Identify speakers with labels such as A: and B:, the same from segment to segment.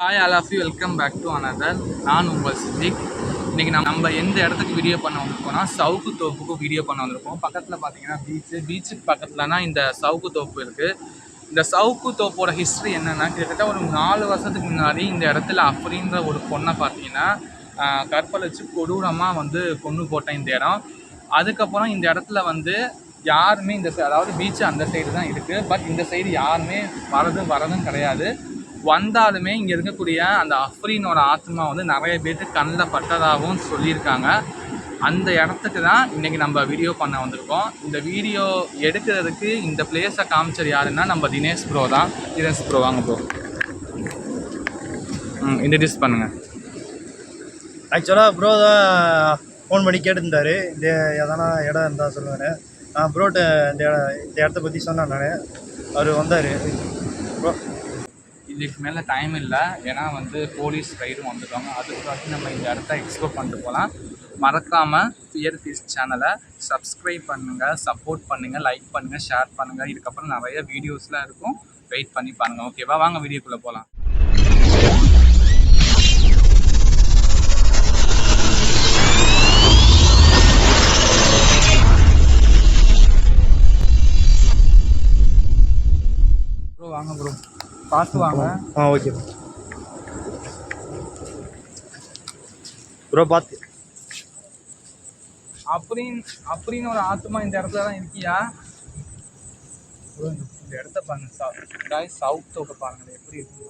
A: Hi all of you, welcome back to another. நான் உங்கள் சித்திக். இன்றைக்கி நம்ம எந்த இடத்துக்கு வீடியோ பண்ண வந்திருக்கோம்னா சவுக்கு தோப்புக்கு வீடியோ பண்ண வந்திருக்கோம். பக்கத்தில் பார்த்தீங்கன்னா பீச்சுக்கு பக்கத்துலனா இந்த சவுக்கு தோப்பு இருக்குது. இந்த சவுக்கு தோப்போட ஹிஸ்ட்ரி என்னென்னா, கிட்டத்தட்ட ஒரு 4 வருஷத்துக்கு முன்னாடி இந்த இடத்துல அப்படின்ற ஒரு பொண்ணை பார்த்தீங்கன்னா கற்பழிச்சு கொடூரமாக கொன்று போட்டேன் இந்த இடம். அதுக்கப்புறம் இந்த இடத்துல யாருமே இந்த அதாவது பீச்சு அந்த சைடு தான் இருக்குது. பட் இந்த சைடு யாருமே வரதும் கிடையாது. வந்தாலுமே இங்கே இருக்கக்கூடிய அந்த அஃப்ரீனோட ஆத்மா நிறைய பேருக்கு கண்ணில் பட்டதாகவும் சொல்லியிருக்காங்க. அந்த இடத்துக்கு தான் இன்றைக்கி நம்ம வீடியோ பண்ண வந்திருக்கோம். இந்த வீடியோ எடுக்கிறதுக்கு இந்த பிளேஸை காமிச்சது யாருன்னா நம்ம தினேஷ் ப்ரோ தான். தினேஷ் ப்ரோ வாங்க ப்ரோ, இன்ட்ரடியூஸ் பண்ணுங்கள்.
B: ஆக்சுவலாக ப்ரோ தான் ஃபோன் பண்ணி கேட்டுருந்தார், இந்த எதனா இடம் இருந்தால் சொல்லுவார். நான் ப்ரோட்ட இந்த இடத்த பற்றி சொன்னேன். அவர் வந்தார். ப்ரோ
A: இதுக்கு மேலே டைம் இல்லை, ஏன்னா போலீஸ் ரைடும் வந்துடுவாங்க. அதுக்கு நம்ம இந்த இடத்த எக்ஸ்ப்ளோர் பண்ணிட்டு போகலாம். மறக்காமல் ஃபியர் ஃபீஸ்ட் சேனலை சப்ஸ்கிரைப் பண்ணுங்கள், சப்போர்ட் பண்ணுங்கள், லைக் பண்ணுங்கள், ஷேர் பண்ணுங்கள். இதுக்கப்புறம் நிறைய வீடியோஸ்லாம் இருக்கும், வெயிட் பண்ணி பாருங்கள். ஓகேவா? வாங்க வீடியோக்குள்ளே போகலாம். ப்ரோ வாங்க ப்ரோ, பார்த்து வாங்க.
B: ஓகே ப்ரோ, பார்த்து.
A: அப்படின்னு ஒரு ஆத்மா இந்த இடத்துல தான் இருக்கியா ப்ரோ? இந்த இடத்த பாருங்க, சவுத் தோக்க பாருங்க எப்படி இருக்கு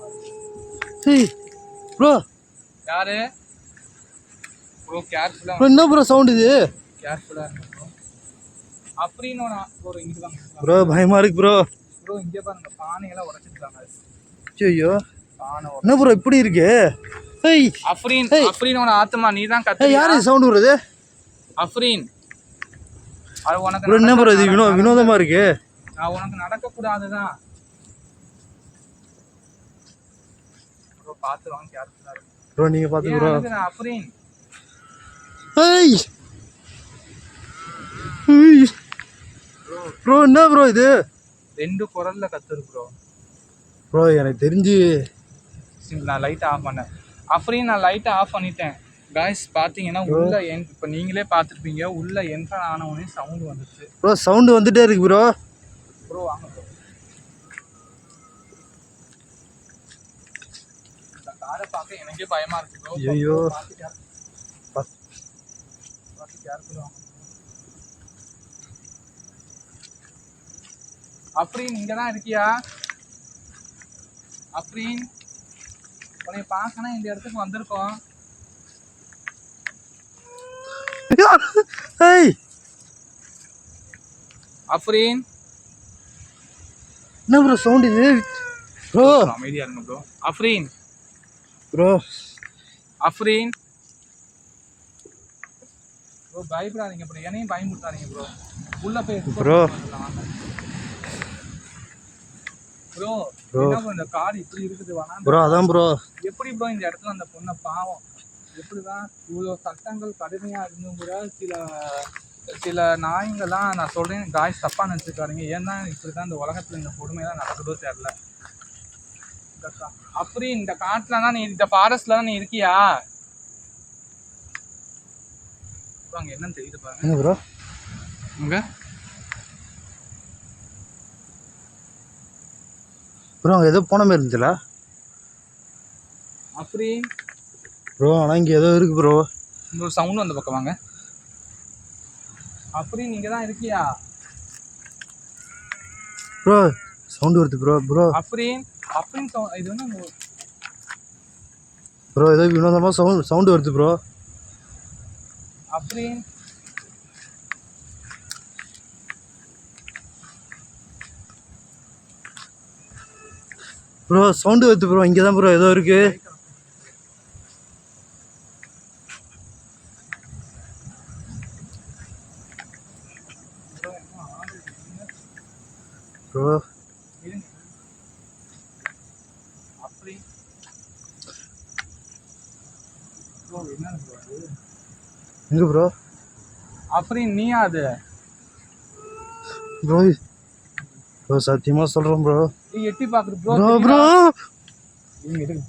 B: ப்ரோ.
A: யாரு ப்ரோ? கேர்ஃபுல்லா
B: என்ன ப்ரோ சவுண்ட் இது?
A: கேர்ஃபுல்லா இருங்க ப்ரோ. அப்படின்னு ஒரு இங்க வாங்க
B: ப்ரோ, பயமா இருக்கு ப்ரோ.
A: ப்ரோ இங்க பாருங்க, பானையெல்லாம் உடைச்சிருக்காங்க.
B: ஐயோ, என்ன ப்ரோ இப்படி இருக்கு?
A: அஃப்ரீனோட ஆத்மா நீ தான் கத்து.
B: யாரு சவுண்ட் வருது?
A: அஃப்ரீன், அது உனக்கு
B: ப்ரோ என்ன ப்ரோ இது வினோதமா இருக்கு?
A: நான் உனக்கு நடக்க கூடாதுதான் ப்ரோ. பாத்துறோம், கேர்ஃபுல்லா இருக்கு
B: ப்ரோ. நீங்க பாத்து ப்ரோ.
A: அஃப்ரீன்
B: ஏய் ப்ரோ, என்ன ப்ரோ இது?
A: 2 குரல்ல கத்துரு ப்ரோ.
B: ப்ரோ எனக்கு தெரிஞ்சு
A: நான் லைட்டை ஆஃப் பண்ணேன். அஃப்ரீன் நான் லைட்டை ஆஃப் பண்ணிட்டேன். காய்ஸ் பார்த்தீங்கன்னா உள்ள இப்போ நீங்களே பார்த்துருப்பீங்க, உள்ள என்ட்ரன் ஆன உடனே சவுண்டு வந்துச்சு
B: ப்ரோ. சவுண்டு வந்துட்டே இருக்கு ப்ரோ.
A: ப்ரோ வாங்க ப்ரோ, இந்த காரை பார்க்க எனக்கே பயமா இருக்கு ப்ரோ.
B: ஐயோ,
A: அஃப்ரீன் இங்க தான் இருக்கியா? அஃப்ரீன், உன்னை பார்க்கணும் இந்த இடத்துக்கு வந்திருக்கோம். அஃப்ரீன்,
B: என்ன ப்ரோ சவுண்ட் இது? ப்ரோ
A: அமைதியா இருங்க bro. Afreen
B: bro,
A: Afreen bro, பயப்படாதீங்க ப்ரோ, என்னையும் பயமுட்டாதீங்க ப்ரோ. உள்ள போய்
B: ப்ரோ
A: ப்ரோ என்ன ப்ரோ இந்த கார் இப்படி இருக்குது?
B: ப்ரோ அதான் ப்ரோ.
A: எப்படி ப்ரோ இந்த இடத்துல அந்த பொண்ணை பாவம் எப்படிதான் இவ்வளோ சட்டங்கள் கடுமையாக இருந்தும் கூட சில நாய்ங்கெல்லாம், நான் சொல்கிறேன் காய்ஸ் தப்பாக நினச்சிருக்காருங்க, ஏன்னா இப்படி தான் இந்த உலகத்தில் இந்த கொடுமையெல்லாம் நடக்குதோ தெரில. அப்படி இந்த காட்டில் தான் நீ, இந்த ஃபாரஸ்ட்ல தான் நீ இருக்கியா? அங்கே என்னன்னு தெரியுது பாருங்க
B: ப்ரோ.
A: அங்கே
B: ப்ரோ அங்கே ஏதோ போன மாதிரி இருந்துச்சுல
A: அஃப்ரீன்
B: ப்ரோ. ஆனால் இங்கே ஏதோ இருக்கு ப்ரோ.
A: ஒரு சவுண்டு அந்த பக்கம் வாங்க. அஃப்ரீன் நீங்க தான் இருக்கியா
B: ப்ரோ? சவுண்ட் வருது ப்ரோ. ப்ரோ
A: அஃப்ரீன் இது
B: ப்ரோ ஏதோ வினோதமாக சவுண்ட் வருது ப்ரோ.
A: அஃப்ரீன்
B: ப்ரோ சவுண்டு வருது ப்ரோ. இங்கே தான் ப்ரோ ஏதோ இருக்கு ப்ரோ. எங்க ப்ரோ?
A: அஃப்ரீன் நீயா அது?
B: ப்ரோ ப்ரோ சத்தியமா சொல்றேன் ப்ரோ.
A: நீ எட்டி பாக்குற ப்ரோ.
B: ப்ரோ ப்ரோ
A: இங்க இருக்கு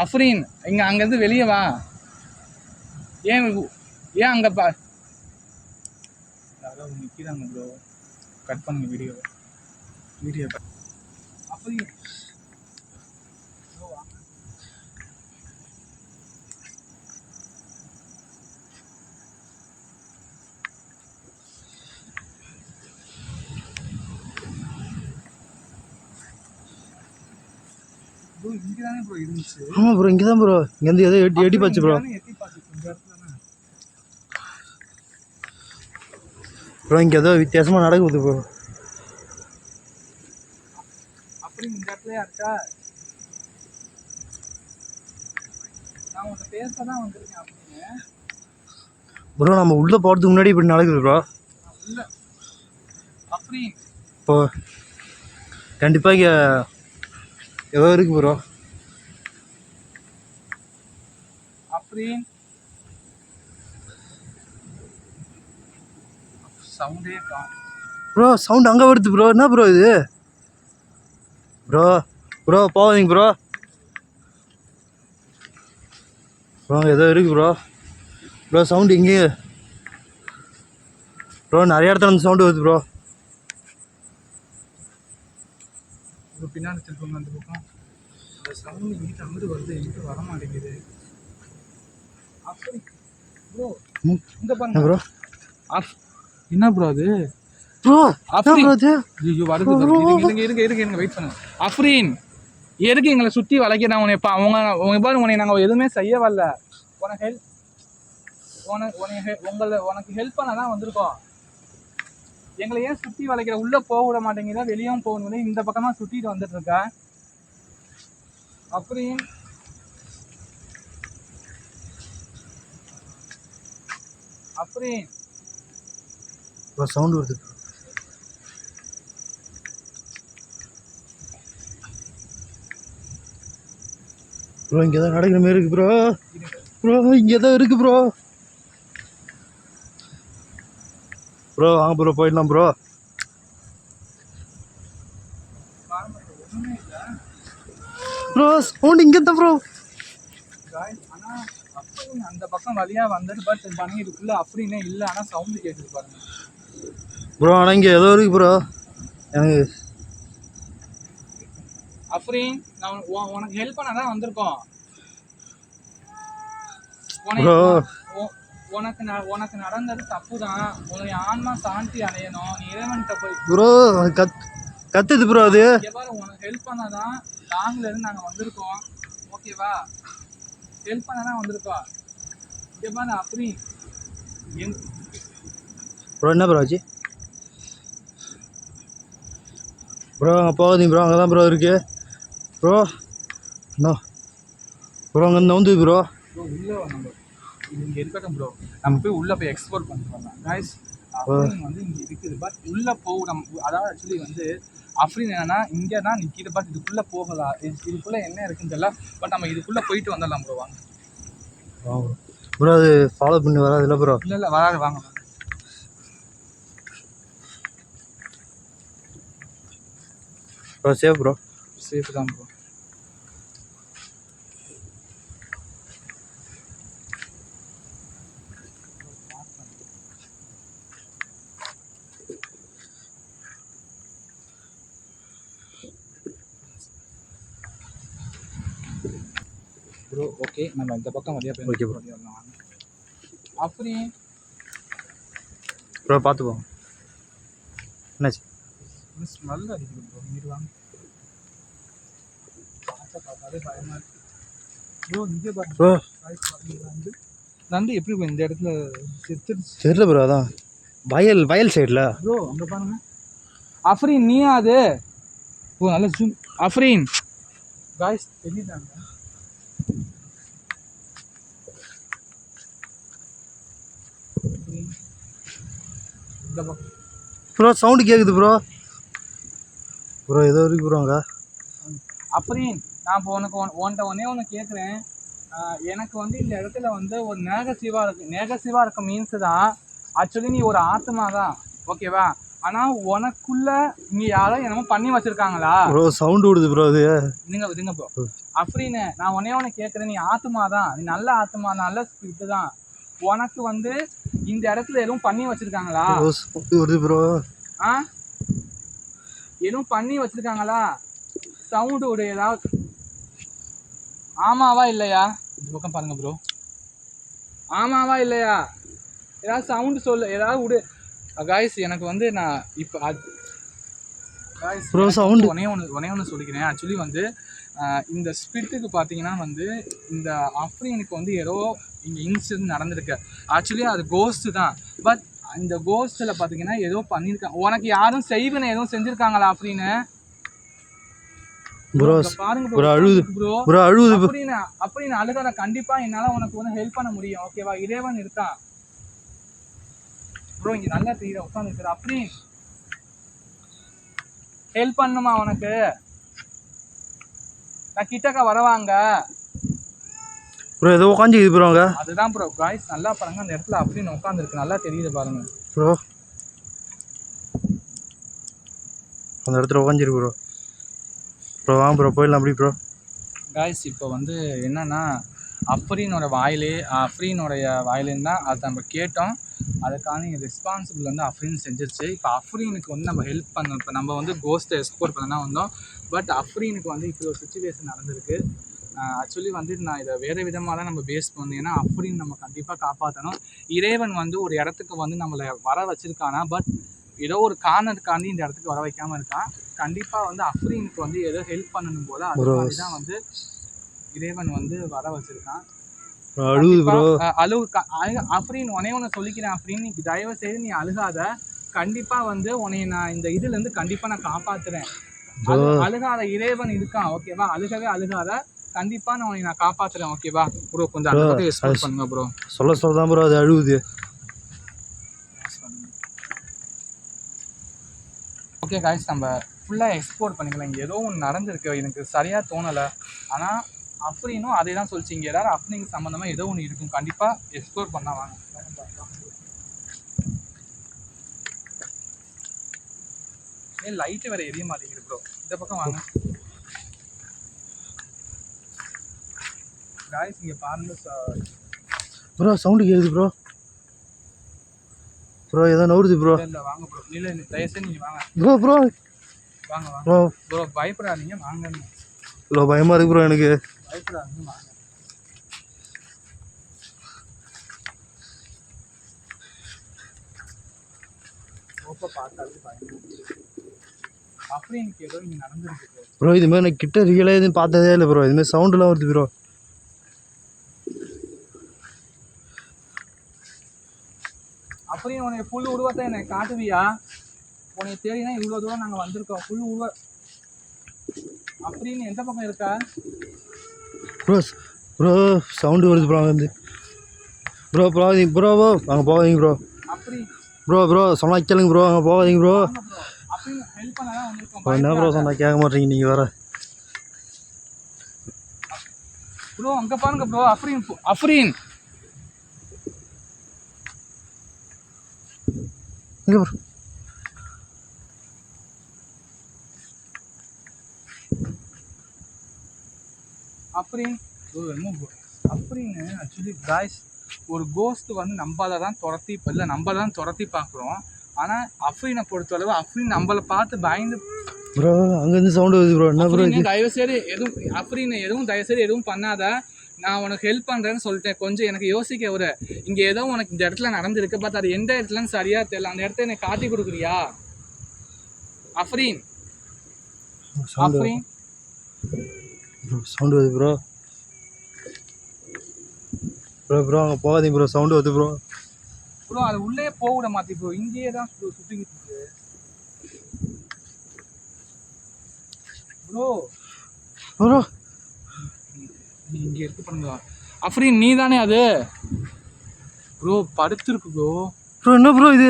A: அஃப்ரீன் இங்கே அங்கேருந்து வெளியே வா. ஏன் ஏன் அங்கே யாராவது நிற்கிறாங்க ப்ரோ. கட் பண்ணுங்க வீடியோ அஃப்ரீன் ப்ரோ இங்கே தானே ப்ரோ இருந்துச்சு.
B: ஆமாம் ப்ரோ, இங்கே தான் ப்ரோ. இங்கேருந்து ஏதோ எட்டி பார்த்து ப்ரோ. ப்ரோ இங்கே ஏதோ வித்தியாசமாக நடக்குது ப்ரோ.
A: அப்படி இந்த இடத்துலயா இருக்கா? நான் உன்கிட்ட பேச தான் வந்திருக்கேன். அப்படின்னு
B: ப்ரோ நம்ம உள்ளே போகிறதுக்கு முன்னாடி இப்படி நடக்குது ப்ரோ.
A: உள்ள அப்படி
B: இப்போ கண்டிப்பாக இங்கே ஏதோ இருக்குது ப்ரோ.
A: அப்படி சவுண்டே
B: ப்ரோ சவுண்ட் அங்கே வருது ப்ரோ. என்ன ப்ரோ இது? ப்ரோ போகாதீங்க ப்ரோ. ப்ரோ ஏதோ இருக்குது ப்ரோ சவுண்டு இங்கே ப்ரோ. நிறைய இடத்துல அந்த சவுண்டு வருது ப்ரோ.
A: பின்னாடி திருப்பம் அந்த பக்கம் அந்த சவுண்டு இங்கிட்ட அங்கிட்டு வருது, எங்கிட்ட வர மாட்டேங்குது. அப்படி ப்ரோ இங்கே பாருங்க
B: ப்ரோ.
A: என்ன ப்ரோ அது?
B: ப்ரோ அப்படி ப்ரோ அது
A: ஐயோ வருது. இருங்க வெயிட் பண்ணுங்க. அஃப்ரீன் எதுக்கு எங்களை சுற்றி வளைக்கிறேன்? உன்னை உங்க பாரு, உன்னை நாங்கள் எதுவுமே செய்ய வரல. உனக்கு ஹெல்ப் பண்ண தான் வந்திருக்கோம். எங்களை ஏன் சுற்றி வளைக்கிற? உள்ளே போக விட மாட்டேங்கிற, வெளியும் போகணும். இந்த பக்கமாக சுற்றிட்டு வந்துட்டு இருக்க. அஃப்ரீன் அஃப்ரீன்
B: ப்ரோ சவுண்டு வருது ப்ரோ. இங்கே தான் நடக்கிற மாதிரி இருக்கு ப்ரோ. இங்கே தான் இருக்கு ப்ரோ. வாங்க ப்ரோ போயிடலாம் ப்ரோ. சவுண்ட் இங்கே தான் ப்ரோ.
A: ஆனால் அஃப்ரீன் அந்த பக்கம் வழியாக வந்துட்டு பட் பண்ணிட்டுக்குள்ள அஃப்ரீனே இல்லை. ஆனால் சவுண்டு கேட்குது பாருங்க
B: ப்ரோ. ஆனால் இங்கே ஏதோ இருக்கு ப்ரோ. எனக்கு
A: அஃப்ரீன் நான் உனக்கு ஹெல்ப் பண்ண தான் வந்திருக்கோம். உனக்கு நடந்தது தப்பு தான். உன்னுடைய ஆன்மா சாந்தி அடையணும். நீ இறைவன்கிட்ட போய்
B: ப்ரோ கத்துது ப்ரோ. அது
A: எவ்வாறு உனக்கு ஹெல்ப் பண்ணதான் நாங்கள்லேருந்து நாங்கள் வந்திருக்கோம். ஓகேவா? ஹெல்ப் பண்ண தான் வந்திருக்கோம். எவ்வாறு அப்படி
B: ப்ரோ என்ன ப்ரோ ஆச்சு ப்ரோ? அங்கே போகாதீங்க ப்ரோ. அங்கே தான் ப்ரோ இருக்கு ப்ரோ. ப்ரோ அங்கே நவுந்து ப்ரோ.
A: உள்ளே நம்ம இது இங்கே இருக்கட்டும் ப்ரோ. நம்ம போய் உள்ளே போய் எக்ஸ்ப்ளோர் பண்ணிட்டு வரலாம் கைஸ். அஃப்ரீன் வந்து இங்கே இருக்குது பட் உள்ளே போகும். அதாவது ஆக்சுவலி வந்து அஃப்ரீன் என்னன்னா இங்கே தான் நிற்கிது பட் இதுக்குள்ளே போகலாம். இதுக்குள்ளே என்ன இருக்குன்னு தெரியல பட் நம்ம இதுக்குள்ளே போயிட்டு வந்துடலாம் ப்ரோ. வாங்க
B: ப்ரோ. அது ஃபாலோ பண்ணி வராது இல்லை ப்ரோ?
A: இல்லை வராது. வாங்க
B: ப்ரோ. சேஃப்
A: தான் ப்ரோ. ப்ரோ ஓகே நம்ம இந்த பக்கம் வழியாக போய்
B: ஓகே ப்ரோ.
A: அஃப்ரீன்
B: ப்ரோ பார்த்து போங்க. என்னாச்சு?
A: ஸ்மெல் அடிக்குது ப்ரோ. இங்கிட்டு வாங்க. பார்த்தாலே பயமாக இருக்கு ப்ரோ. இங்கே பாருங்க
B: ப்ரோ.
A: நண்டு எப்படி ப்ரோ இந்த இடத்துல செத்துடுச்சு?
B: தெரியல ப்ரோ. அதான் வயல் சைடில்
A: ப்ரோ அங்கே பாருங்க. அஃப்ரீன் நீயா அது? ஓ நல்லா ஜூம். அஃப்ரீன் காய்ஸ் தெரியுதாங்க?
B: ப்ரோ சவுண்டு கேட்குது ப்ரோ. ஏதோ இருக்கு ப்ரோ அங்கே.
A: அஃப்ரீன் நான் இப்போ உன்கிட்ட ஒன்று கேட்குறேன். எனக்கு வந்து இந்த இடத்துல வந்து ஒரு நேகசிவாக இருக்குது. நேகசிவாக இருக்க மீன்ஸ் தான் ஆக்சுவலி நீ ஒரு ஆத்மா தான். ஓகேவா? ஆனா உனக்குள்ள இங்க யாரோ என்னமோ பண்ணி வச்சிருக்காங்களா?
B: ப்ரோ சவுண்ட் விடுது ப்ரோ அது.
A: இதுங்க ப்ரோ. அப்படின்னு நான் ஒன்னே கேட்குறேன், நீ ஆத்மா தான், நீ நல்ல ஆத்மா, நல்ல ஸ்பிரிட் தான். உனக்கு வந்து இந்த இடத்துல எதுவும் பண்ணி வச்சிருக்காங்களா?
B: ப்ரோ
A: எதுவும் பண்ணி வச்சிருக்காங்களா? சவுண்டு விடு ஏதாவது. ஆமாவா இல்லையா? இந்த பக்கம் பாருங்க ப்ரோ. ஆமாவா இல்லையா? ஏதாவது சவுண்டு சொல்லு, ஏதாவது விடு காய்ஸ். எனக்கு வந்து நான் இப்போ
B: ப்ரோ சவுண்ட்
A: ஒன்னே ஒன்று சொல்லிக்கிறேன். ஆக்சுவலி வந்து இந்த ஸ்பிரிட்டுக்கு பார்த்தீங்கன்னா வந்து இந்த அஃப்ரீனுக்கு வந்து ஏதோ இங்கே இன்சிடென்ட் நடந்திருக்கு. ஆக்சுவலி அது கோஸ்ட்டு தான். பட் இந்த கோஸ்ட்டில் பார்த்தீங்கன்னா ஏதோ பண்ணியிருக்காங்க. உனக்கு யாரும் செய்வன எதுவும் செஞ்சுருக்காங்களா அஃப்ரீனு?
B: ப்ரோ
A: பாருங்க
B: ப்ரோ அழுகுது ப்ரோ அழுகுது
A: அப்படின்னு அழுகாத. கண்டிப்பா என்னால உனக்கு வந்து ஹெல்ப் பண்ண முடியும். ஓகேவா? இறைவன் இருக்கான் ப்ரோ. இங்க நல்லா தெரியுற உட்காந்து இருக்கிற. அப்படி ஹெல்ப் பண்ணுமா உனக்கு? நான் கிட்டக்க வரவாங்க
B: ப்ரோ. ஏதோ உட்காந்துக்குது ப்ரோ அங்க.
A: அதுதான் ப்ரோ காய்ஸ், நல்லா பாருங்க அந்த இடத்துல அப்படின்னு உட்காந்துருக்கு. நல்லா தெரியுது பாருங்க
B: ப்ரோ. அந்த இடத்துல உட்காந்துருக்கு ப்ரோ. ப்ரோ வாங்க ப்ரோ போயிடலாம் அப்படி ப்ரோ.
A: காய்ஸ் இப்போ வந்து என்னன்னா அஃப்ரீனோட வாயிலேருந்து தான் அதை நம்ம கேட்டோம். அதுக்கான ரெஸ்பான்சிபிள் வந்து அஃப்ரீன் செஞ்சிருச்சு. இப்போ அஃப்ரீனுக்கு வந்து நம்ம ஹெல்ப் பண்ணோம். இப்போ நம்ம வந்து கோஸ்ட்டை எக்ஸ்போர்ட் பண்ண தான் வந்தோம். பட் அஃப்ரீனுக்கு வந்து இப்போ ஒரு சுச்சுவேஷன் நடந்திருக்கு. ஆக்சுவலி வந்து நான் இதை வேறு விதமாக தான் நம்ம பேஸ் பண்ணோம். ஏன்னா அஃப்ரீன் நம்ம கண்டிப்பாக காப்பாற்றணும். இறைவன் வந்து ஒரு இடத்துக்கு வந்து நம்மளை வர வச்சிருக்கானா, பட் ஏதோ ஒரு காரணத்துக்காண்டி இந்த இடத்துக்கு வர வைக்காமல் இருக்கான். கண்டிப்பாக வந்து அஃப்ரீனுக்கு வந்து ஏதோ ஹெல்ப் பண்ணணும் போல. அது மாதிரி தான் வந்து இறைவன் வந்து வர வச்சிருக்கான். அஃப்ரீன் ஒன்று சொல்லிக்கிறேன். அஃப்ரீன் நீ தயவு செய்து நீ அழுகாத. கண்டிப்பா வந்து உன்னை நான் இந்த இதுல இருந்து கண்டிப்பா நான் காப்பாத்துறேன். அழுகாத, இறைவன் இருக்கான். ஓகேவா? அழுகாத. கண்டிப்பா நான் உன்னை காப்பாத்துறேன். ஓகேவா ப்ரோ? கொஞ்சம் அந்த பக்கம் எக்ஸ்போர்ட் பண்ணுங்க ப்ரோ.
B: சொல்லதான் ப்ரோ அது அழுகுது.
A: ஓகே காய்ஸ், நம்ம ஃபுல்லாக எக்ஸ்போர்ட் பண்ணிக்கலாம். இங்கே ஏதோ ஒன்று நடந்திருக்கு, எனக்கு சரியாக தோணலை. ஆனால் அஃப்ரீனும் அதே தான் சொல்லிச்சு. இங்கே ஏதாவது அஃப்ரீனுக்கு சம்மந்தமாக ஏதோ ஒன்று இருக்கும். கண்டிப்பாக எக்ஸ்ப்ளோர் பண்ண வாங்க. ஏன் லைட்டு வேறு எரிய மாட்டேங்குது ப்ரோ? இந்த பக்கம் வாங்க காய்ஸ். இங்கே பாருங்க
B: ப்ரோ. சவுண்டு கேட்குது ப்ரோ. ப்ரோ ஏதோ நவுறுது ப்ரோ.
A: இல்லை வாங்க ப்ரோ. இல்லை தயவுசெய்து நீங்கள் வாங்க
B: ப்ரோ.
A: வாங்க
B: ப்ரோ.
A: ப்ரோ பயப்படாதீங்க, வாங்க.
B: இல்லை பயமாக இருக்கு ப்ரோ எனக்கு.
A: பயப்படாதீங்க, வாங்க. அஃப்ரீனுக்கு ஏதோ இங்கே நடந்துருக்கு
B: ப்ரோ. இது மாதிரி நான் கிட்ட ரியலாக எதுவும் பார்த்ததே இல்லை ப்ரோ. இதுமாதிரி சவுண்டெலாம் வருது ப்ரோ.
A: அஃப்ரீன் உன்னை ஃபுல் உருவத்தை எனக்கு காட்டுவியா? உன்னை தேடினா இவ்வளோ தூரம் நாங்கள் வந்திருக்கோம். ஃபுல் உருவ அஃப்ரீன் எந்த பக்கம் இருக்கா
B: ப்ரோ? சவுண்டு வருது ப்ரோ அங்கேருந்து. ப்ரோ போகாதீங்க ப்ரோ. அங்கே போகாதீங்க ப்ரோ. ப்ரோ சொன்னா கேளுங்க ப்ரோ. அங்கே போகாதீங்க ப்ரோ.
A: ஹெல்ப் பண்ண தான் வந்திருக்கோம்.
B: என்ன ப்ரோ சொன்னா கேட்க மாட்டீங்க நீங்கள் வேற
A: ப்ரோ. அங்கே பாருங்க ப்ரோ. அஃப்ரீன்
B: எங்கே ப்ரோ?
A: அஃப்ரீன் ஆக்சுவலி காய்ஸ், ஒரு கோஸ்ட் வந்து நம்மளை தான் துரத்தி பார்க்குறோம். ஆனால் அஃப்ரீனை பொறுத்தளவு அஃப்ரீன் நம்மளை பார்த்து பயந்து
B: ப்ரோ அங்கேருந்து சவுண்டு வருது ப்ரோ. என்ன ப்ரோ?
A: தயவுசெய்து எதுவும் பண்ணாத. நான் உனக்கு ஹெல்ப் பண்ணுறேன்னு சொல்லிட்டேன். கொஞ்சம் எனக்கு யோசிக்க ஒரு இங்கே ஏதோ உனக்கு இந்த இடத்துல நடந்திருக்கு. பட் அது எந்த இடத்துலன்னு சரியாக தெரியல. அந்த இடத்த எனக்கு காட்டி கொடுக்குறியா அஃப்ரீன்?
B: சவுண்டு வருது ப்ரோ. ப்ரோ அங்கே போகாதீங்க ப்ரோ. சவுண்டு வருது ப்ரோ.
A: அது உள்ளே போக விட மாட்டேன் ப்ரோ. இங்கேயே தான் சுற்றிக்கிட்டு இருக்கு ப்ரோ. இங்கே இருக்கு பண்ணுங்க அஃப்ரீன். நீ தானே அது ப்ரோ? படுத்துருக்கு ப்ரோ.
B: என்ன ப்ரோ இது?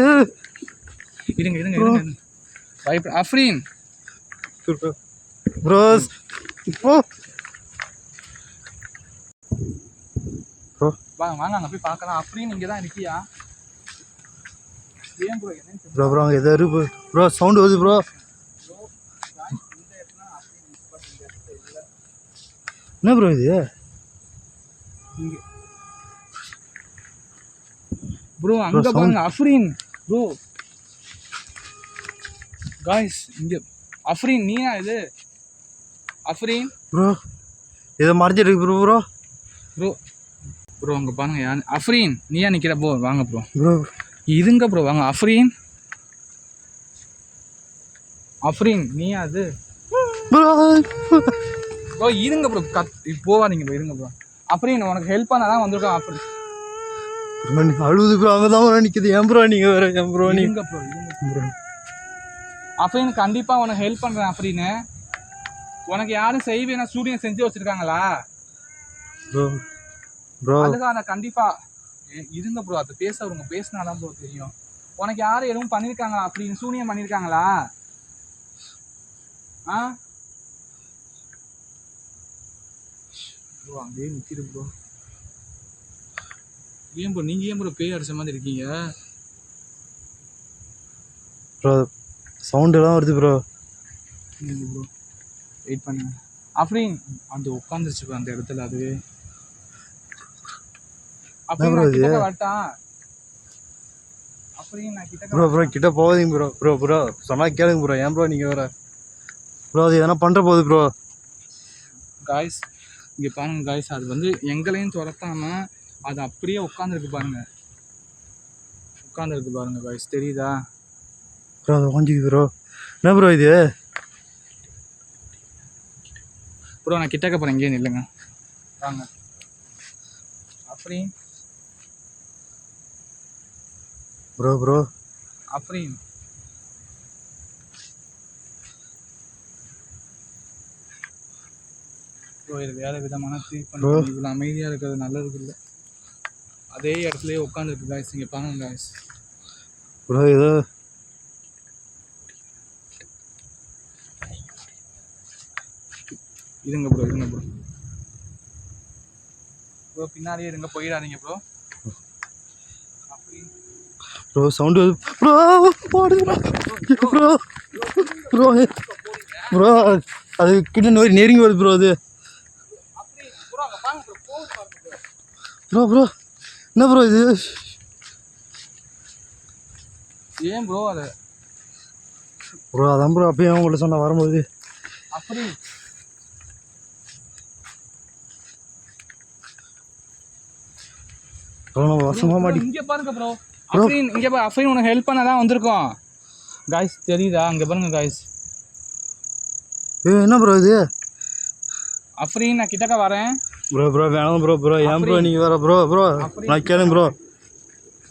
A: இருங்க பயப்பட அஃப்ரீன்
B: ப்ரோ.
A: வாங்க அங்கே போய் பார்க்கலாம். அஃப்ரீன் இங்கே தான் இருக்கியா? ஏன் ப்ரோ என்ன
B: ப்ரோ ப்ரோ அங்கே எதோ இருக்கு ப்ரோ, சவுண்டு வருது ப்ரோ. என்ன ப்ரோ இது?
A: இங்க ப்ரோ அங்க பாருங்க அஃப்ரீன் ப்ரோ. गाइस இங்க அஃப்ரீன் நீயா இது? அஃப்ரீன்
B: ப்ரோ ஏதோ மறைஞ்சிருக்கு ப்ரோ. ப்ரோ
A: ப்ரோ ப்ரோ அங்க பாருங்க அஃப்ரீன் நீயா நிக்கிற ப்ரோ? வாங்க ப்ரோ.
B: ப்ரோ
A: இருங்க ப்ரோ வாங்க. அஃப்ரீன் அஃப்ரீன் நீயா அது?
B: ப்ரோ
A: ப்ரோ இருங்க ப்ரோ, போவாதீங்க ப்ரோ, இருங்க ப்ரோ. அஃப்ரீன் உனக்கு ஹெல்ப் பண்ண தான் வந்திருக்கோம். அஃப்ரீன்
B: அழுகுது ப்ரோ, அங்கே தான் ப்ரோ நிற்குது. ஏன் ப்ரோ நீங்கள் வேறு? ஏன் ப்ரோ நீ
A: இருங்க ப்ரோ, இருங்க ப்ரோ. அஃப்ரீன் கண்டிப்பா உனக்கு ஹெல்ப் பண்றேன். அஃப்ரீன் உனக்கு யாரும் செய்வேனா? சூரியன் செஞ்சு வச்சிருக்காங்களா
B: ப்ரோ? ப்ரோ
A: அதுக்காக கண்டிப்பா இருங்க ப்ரோ. அது பேசுறவங்க பேசினாதான் ப்ரோ தெரியும். உனக்கு யாரும் எதுவும் பண்ணிருக்காங்களா? அப்படின்னு சூனியம் பண்ணிருக்காங்களா? ஆ ப்ரோ அங்கேயே நிற்கிது ப்ரோ. ஏன் ப்ரோ நீங்கள் ஏன் ப்ரோ பேய் அடிச்ச மாதிரி இருக்கீங்க?
B: ப்ரோ சவுண்டெல்லாம் வருது ப்ரோ.
A: ப்ரோ வெயிட் பண்ணுங்க. அஃப்ரீன் அந்த உட்காந்துருச்சு ப்ரோ அந்த இடத்துல. அதுவே அஃப்ரீன் நான் கிட்ட வரட்டா? அஃப்ரீன் நான் கிட்ட
B: ப்ரோ ப்ரோ கிட்ட போகாதீங்க ப்ரோ. ப்ரோ ப்ரோ சொன்னால் கேளுங்க ப்ரோ. ஏன் ப்ரோ நீங்கள் வேறு? ப்ரோ அது எதனா பண்ணுற போகுது ப்ரோ.
A: காய்ஸ் இங்கே பாருங்க காய்ஸ், அது வந்து எங்களையும் துரத்தாம அது அப்படியே உட்காந்துருக்கு பாருங்க. உட்காந்துருக்கு பாருங்க காய்ஸ், தெரியுதா?
B: ப்ரோ அது வாங்கிக்குது ப்ரோ. என்ன ப்ரோ இது?
A: ப்ரோ நான் கிட்டக்க போகிறேன், இங்கேயே நில்லுங்க வாங்க. Afreen
B: bro bro
A: Afreen bro இது வேறு விதமான ட்ரீட் பண்ணி இவ்வளோ அமைதியாக இருக்கிறது நல்லது இல்லை. அதே இடத்துலயே உட்காந்துருக்கு காய்ஸ். இங்கே பாருங்க காய்ஸ்.
B: ப்ரோ ஏதோ
A: இருங்க ப்ரோ, இருங்க ப்ரோ. ப்ரோ பின்னாடியே இருங்க, போயிடாதீங்க ப்ரோ.
B: ப்ரோ சவுண்டு ப்ரோ போடுது ப்ரோ. ப்ரோ ப்ரோ ப்ரோ அது கிட்ட நோய் நெருங்கி வருது ப்ரோ. அது ப்ரோ ப்ரோ என்ன ப்ரோ இது?
A: ஏன் ப்ரோ அது?
B: ப்ரோ அதான் ப்ரோ அப்பயும் உங்கள்ட்ட சொன்ன வரும்போது.
A: அஃப்ரீன்
B: ப்ரோ நம்ம வசமாக மாட்டி.
A: இங்கே பாருங்க ப்ரோ. அஃப்ரீன் இங்கே பாரு. அஃப்ரீன் உனக்கு ஹெல்ப் பண்ண தான் வந்திருக்கோம் காய்ஸ், தெரியுதா? அங்கே பாருங்க காய்ஸ்.
B: என்ன ப்ரோ இது?
A: அஃப்ரீன் நான் கிட்டக்க வரேன்.
B: ப்ரோ ப்ரோ வேணாம் ப்ரோ. ப்ரோ ஏன் ப்ரோ நீங்கள் வேறு? ப்ரோ ப்ரோ நான் கேளுங்க ப்ரோ.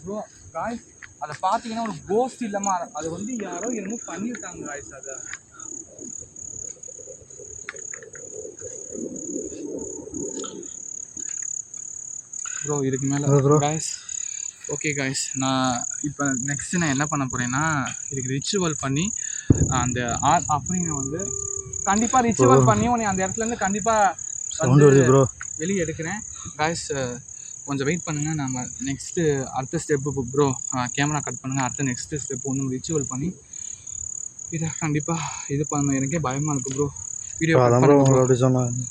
A: ப்ரோ காய்ஸ் அதை பார்த்தீங்கன்னா ஒரு கோஸ்ட் இல்லாம அது வந்து யாரோ என்னமோ பண்ணியிருக்காங்க காய்ஸ். அதை ப்ரோ இதுக்கு மேலே காய்ஸ். ஓகே காய்ஸ், நான் இப்போ நெக்ஸ்ட்டு நான் என்ன பண்ண போகிறேன்னா இதுக்கு ரிச்சுவல் பண்ணி அந்த அப்படின்னு வந்து கண்டிப்பாக ரிச்சுவல் பண்ணி உன்னை அந்த இடத்துலேருந்து கண்டிப்பாக வந்து
B: ப்ரோ
A: வெளியே எடுக்கிறேன் காய்ஸ். கொஞ்சம் வெயிட் பண்ணுங்கள். நம்ம நெக்ஸ்ட்டு அடுத்த ஸ்டெப்பு ப்ரோ கேமரா கட் பண்ணுங்கள். அடுத்த நெக்ஸ்ட்டு ஸ்டெப் வந்து ரிச்சுவல் பண்ணி இதை கண்டிப்பாக இது பண்ண. எனக்கே பயமாக இருக்குது ப்ரோ. வீடியோ கட் பண்ணுங்க ப்ரோ.
B: அப்படி சொன்னாங்க.